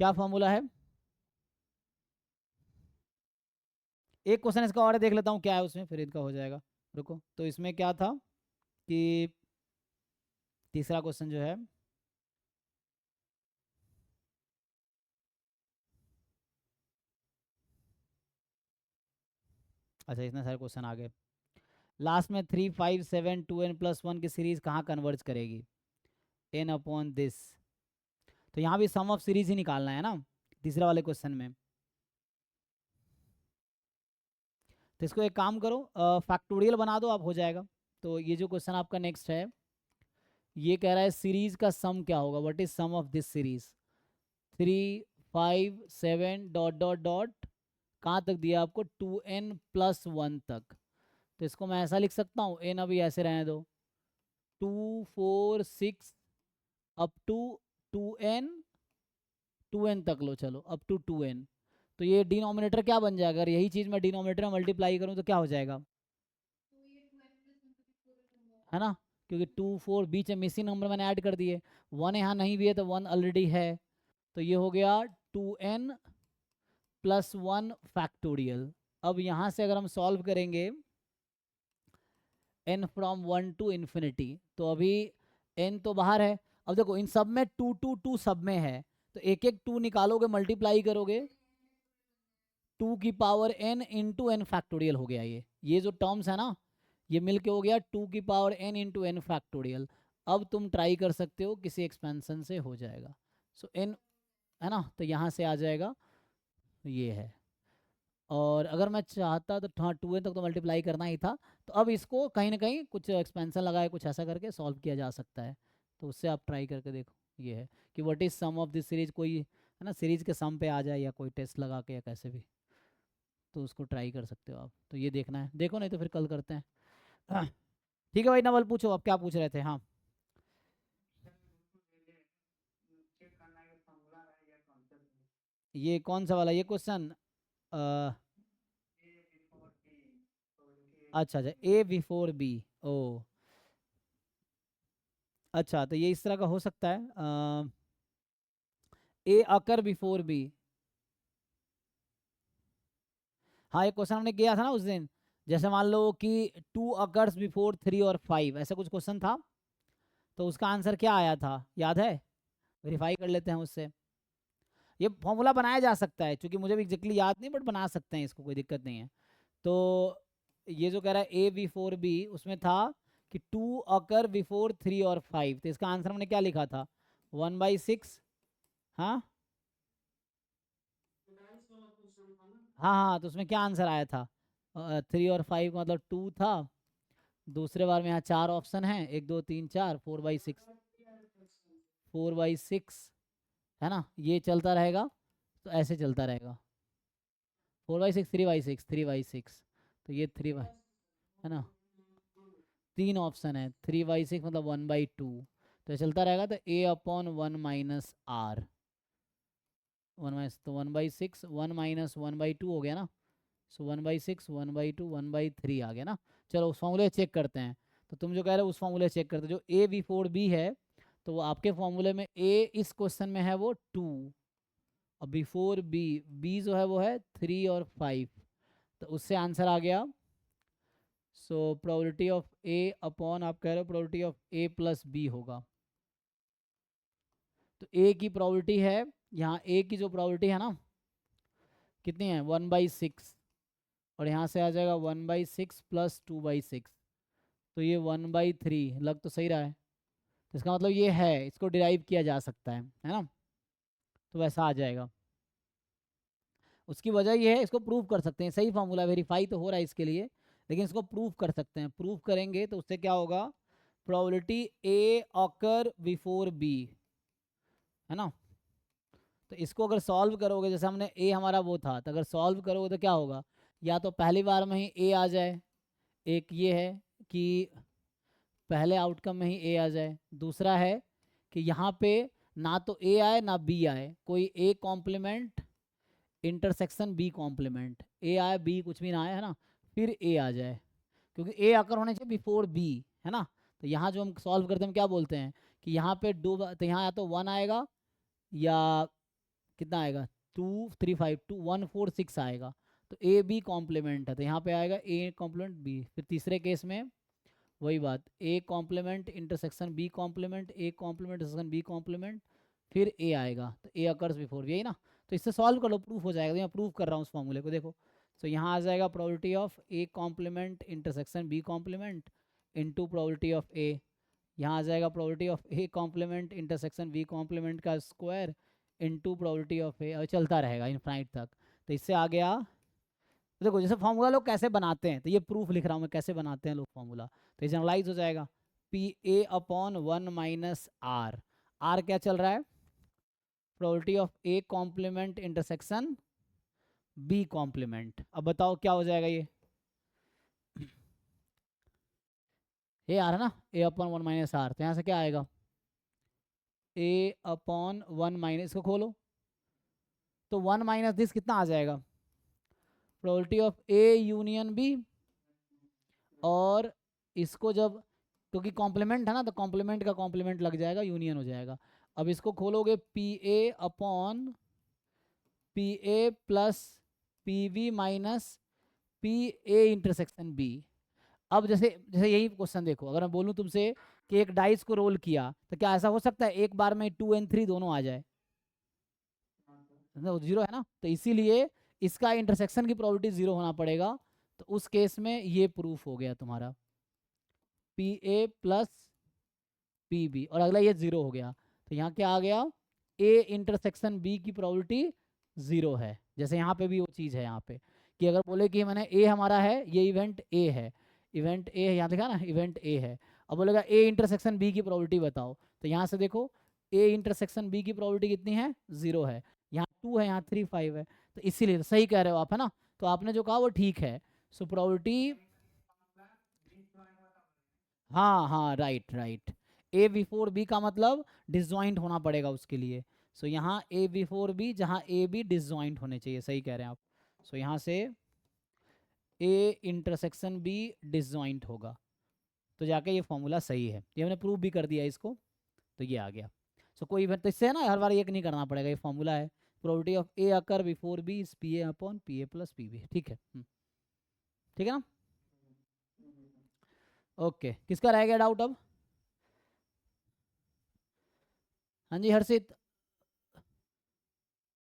क्या फॉर्मूला है? एक क्वेश्चन इसका और देख लेता हूँ क्या है उसमें, फिर इनका हो जाएगा। रुको, तो इसमें क्या था कि तीसरा क्वेश्चन जो है, अच्छा इतने सारे क्वेश्चन आ गए। लास्ट में 3, 5, 7 2n+1 की सीरीज कहाँ कन्वर्ज करेगी? n upon this. तो यहाँ भी सम ऑफ सीरीज ही निकालना है ना तीसरे वाले क्वेश्चन में। तो इसको एक काम करो, फैक्टोरियल बना दो, आप हो जाएगा। तो ये जो क्वेश्चन आपका नेक्स्ट है, ये कह रहा है सीरीज का सम क्या होगा, what is sum of this series. 3, 5, 7 dot dot dot कहाँ तक दिया आपको, 2n+1 तक। तो इसको मैं ऐसा लिख सकता हूँ, n अभी ऐसे रहने दो, 2, 4, 6 अप टू 2n तक लो, चलो अप टू 2n। तो ये डिनोमिनेटर क्या बन जाएगा, अगर यही चीज़ मैं डिनोमिनेटर में मल्टीप्लाई करूँ तो क्या हो जाएगा, है ना, क्योंकि 2, 4 बीच में मिसिंग नंबर मैंने ऐड कर दिए, 1 यहाँ नहीं भी है तो 1 ऑलरेडी है। तो ये हो गया 2n+1 फैक्टोरियल। अब यहाँ से अगर हम सॉल्व करेंगे n फ्रॉम 1 टू इन्फिनिटी, तो अभी n तो बाहर है। अब देखो इन सब में 2 सब में है, तो एक एक 2 निकालोगे, मल्टीप्लाई करोगे, 2n फैक्टोरियल हो गया। ये जो टर्म्स है ना, ये मिलके हो गया 2n फैक्टोरियल। अब तुम ट्राई कर सकते हो, किसी एक्सपेंशन से हो जाएगा। सो n, है ना, तो यहाँ से आ जाएगा, ये है। और अगर मैं चाहता तो हाँ 2n तक तो मल्टीप्लाई करना ही था। तो अब इसको कहीं ना कहीं कुछ एक्सपेंशन लगाए, कुछ ऐसा करके सॉल्व किया जा सकता है। तो उससे आप ट्राई करके देखो, ये है कि what is sum of this series, कोई है ना सीरीज के सम पे आ जाए, या कोई टेस्ट लगा के, या कैसे भी, तो उसको ट्राई कर सकते हो आप। तो ये देखना है, देखो नहीं तो फिर कल करते हैं। हाँ, ठीक है भाई नवल, पूछो आप क्या पूछ रहे थे। हाँ, ये कौन सा वाला ये क्वेश्चन? अच्छा अच्छा, A before B। ओ, अच्छा, तो ये इस तरह का हो सकता है, A occur before B। हाँ, एक क्वेश्चन हमने किया था ना उस दिन, जैसे मान लो कि 2 occurs before 3 और 5, ऐसा कुछ क्वेश्चन था। तो उसका आंसर क्या आया था, याद है? वेरीफाई कर लेते हैं उससे। ये फॉर्मूला बनाया जा सकता है, क्योंकि मुझे भी एग्जैक्टली याद नहीं, बट बना सकते हैं इसको, कोई दिक्कत नहीं है। तो ये जो कह रहा है A before B, उसमें था कि 2 occur before 3 और 5, तो इसका आंसर हमने क्या लिखा था, 1/6। हाँ हाँ हाँ, तो उसमें क्या आंसर आया था, 3 और 5 का मतलब 2 था। दूसरे बार में यहाँ 4 ऑप्शन हैं, 1, 2, 3, 4, 4/6, 4/6, है ना, ये चलता रहेगा। तो ऐसे चलता रहेगा, 4/6, 3/6, 3/6। तो ये है ना, 3 ऑप्शन है, 3/6 मतलब 1/2। तो ये चलता रहेगा, तो A/1 - R, 1 तो 1/6, 1 - 1/2 हो गया ना। सो 1/6, 1/2, 1/3 आ गया ना। चलो उस फॉर्मूले चेक करते हैं। तो तुम जो कह रहे हो उस फॉर्मूले चेक करते हो, जो A before B है, तो वो आपके फॉर्मूले में A इस क्वेश्चन में है वो 2, और बिफोर B जो है वो है 3 और 5। तो उससे आंसर आ गया। So probability of A upon, आप कह रहे हो प्रोबेबिलिटी ऑफ A+B होगा। तो A की प्रोबेबिलिटी है, यहाँ A की जो प्रोबेबिलिटी है ना, कितनी है, 1/6, और यहाँ से आ जाएगा 1/6 + 2/6। तो ये 1/3 लग तो सही रहा है। तो इसका मतलब ये है, इसको डिराइव किया जा सकता है ना। तो वैसा आ जाएगा। उसकी वजह ये है, इसको प्रूव कर सकते हैं, सही फॉर्मूला, वेरीफाई तो हो रहा है इसके लिए, लेकिन इसको प्रूव कर सकते हैं। प्रूव करेंगे तो उससे क्या होगा, probability A occur before B, है ना। तो इसको अगर सॉल्व करोगे, जैसे हमने A हमारा वो था, तो अगर सॉल्व करोगे तो क्या होगा, या तो पहली बार में ही A आ जाए, एक ये है कि पहले आउटकम में ही A आ जाए। दूसरा है कि यहाँ पे ना तो A आए ना B आए, कोई A complement intersection B complement, A आए B कुछ भी ना आए, है ना, फिर A आ जाए, क्योंकि A आकर होने चाहिए बिफोर B, है ना। तो यहाँ जो हम सॉल्व करते हैं, हम क्या बोलते हैं कि यहाँ पे दो, तो यहाँ या तो 1 आएगा, या कितना आएगा 2 3 5 2 1 4 6 आएगा। तो ए बी कॉम्प्लीमेंट है, तो यहाँ पे आएगा ए कॉम्प्लीमेंट बी। फिर तीसरे केस में वही बात, A complement intersection B complement, A complement intersection B complement, फिर ए आएगा। तो ए अकर्स बिफोर, यही ना। तो इससे सॉल्व कर लो, प्रूफ हो जाएगा। मैं प्रूफ कर रहा हूँ उस फॉर्मूले को, देखो। तो यहाँ आ जाएगा probability of A complement intersection B complement into probability of A, यहाँ आ जाएगा probability of A complement intersection B complement का square into probability of A, और चलता रहेगा इनफाइनाइट तक। तो इससे आ गया, तो देखो जैसे फॉर्मूला लोग कैसे बनाते हैं, तो ये प्रूफ लिख रहा हूँ मैं कैसे बनाते हैं लोग फॉर्मूला। तो ये जनरलाइज हो जाएगा, P A upon 1 minus R. R क्या चल रहा है, probability of A complement intersection B complement. अब बताओ क्या हो जाएगा ये आ रहा है ना, ए अपॉन 1 माइनस आर। तो यहाँ से क्या आएगा, ए अपॉन 1 माइनस, इसको खोलो तो 1 माइनस दिस कितना आ जाएगा, probability of A union B. और इसको जब, क्योंकि कॉम्प्लीमेंट है ना, तो कॉम्प्लीमेंट का कॉम्प्लीमेंट लग जाएगा, यूनियन हो जाएगा। अब इसको खोलोगे P A upon P A plus P B minus P A intersection B. अब जैसे जैसे यही क्वेश्चन देखो, अगर मैं बोलूँ तुमसे कि एक डाइस को रोल किया, तो क्या ऐसा हो सकता है एक बार में 2 और 3 दोनों आ जाए, जीरो है ना। तो इसीलिए इसका इंटरसेक्शन की प्रोबेबिलिटी जीरो होना पड़ेगा। तो उस केस में ये प्रूफ हो गया तुम्हारा, P A plus P B, और अगला ये जीरो हो गया। तो यहाँ क्या आ गया, ए इंटरसेक्शन बी की प्रोबेबिलिटी जीरो है। जैसे यहाँ पे भी वो चीज़ है यहाँ पे, कि अगर बोले कि मैंने ए हमारा है, ये इवेंट ए है, इवेंट ए है, यहाँ देखा ना इवेंट ए है। अब बोलेगा ए इंटरसेक्शन बी की प्रोबेबिलिटी बताओ, तो यहाँ से देखो ए इंटरसेक्शन बी की प्रोबेबिलिटी कितनी है, जीरो है। यहाँ 2 है, यहाँ 3 5 है। तो इसीलिए तो सही कह रहे हो आप, है ना। तो आपने जो कहा वो ठीक है। सो प्रोबेबिलिटी, हाँ हाँ, राइट राइट। ए बिफोर बी का मतलब डिसजॉइंट होना पड़ेगा उसके लिए। सो यहाँ ए बिफोर बी, जहाँ ए बी डिसजॉइंट होने चाहिए, सही कह रहे हैं आप। सो यहाँ से ए इंटरसेक्शन बी डिसजॉइंट होगा, तो जाके ये फॉर्मूला सही है। ये हमने प्रूव भी कर दिया इसको, तो ये आ गया। सो कोई तो इससे है ना, हर बार ये नहीं करना पड़ेगा, ये फॉर्मूला है। Probability of A occur before B is P A upon P A plus P B. ठीक है, ठीक है ना। ओके, किसका रह गया डाउट अब। हाँ जी हर्षित।